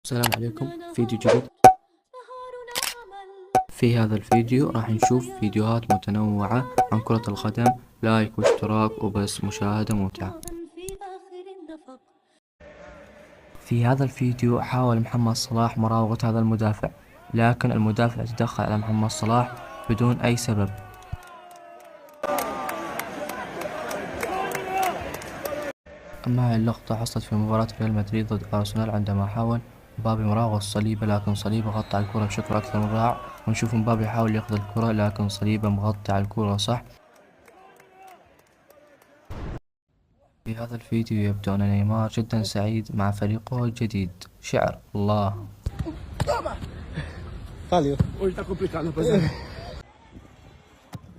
السلام عليكم. فيديو جديد. في هذا الفيديو راح نشوف فيديوهات متنوعة عن كرة القدم، لايك واشتراك وبس، مشاهدة ممتعة. في هذا الفيديو حاول محمد صلاح مراوغة هذا المدافع، لكن المدافع تدخل على محمد صلاح بدون أي سبب. أما هاي اللقطة حصلت في مباراة ريال مدريد ضد أرسنال، عندما حاول مبابي مراوغة صليبة لكن صليبة غطى على الكرة بشكل أكثر من رائع. ونشوف مبابي يحاول ياخذ الكرة لكن صليبة مغطي على الكرة صح. في هذا الفيديو يبدو أن نيمار جدا سعيد مع فريقه الجديد. شعر الله.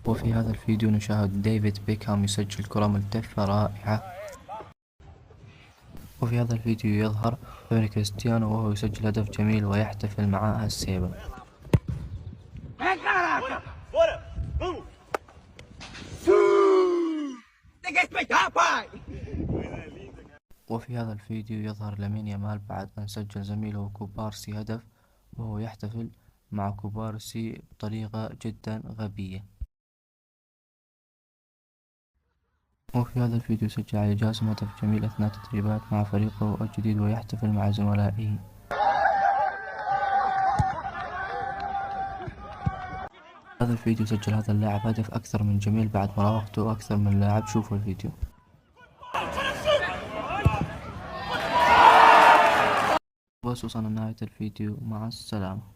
وفي هذا الفيديو نشاهد ديفيد بيكهام يسجل كرة ملتفة رائعة. وفي هذا الفيديو يظهر ابن كريستيانو وهو يسجل هدف جميل ويحتفل مع السيبة. وفي هذا الفيديو يظهر لامين يامال بعد أن سجل زميله كوبارسي هدف، وهو يحتفل مع كوبارسي بطريقة جدا غبية. وفي هذا الفيديو سجل علي جاسم هدف جميل أثناء التدريبات مع فريقه الجديد ويحتفل مع زملائه. هذا الفيديو سجل هذا اللاعب هدف أكثر من جميل بعد مراوغته أكثر من لاعب. شوفوا الفيديو. بس وصلنا لنهاية الفيديو، مع السلامة.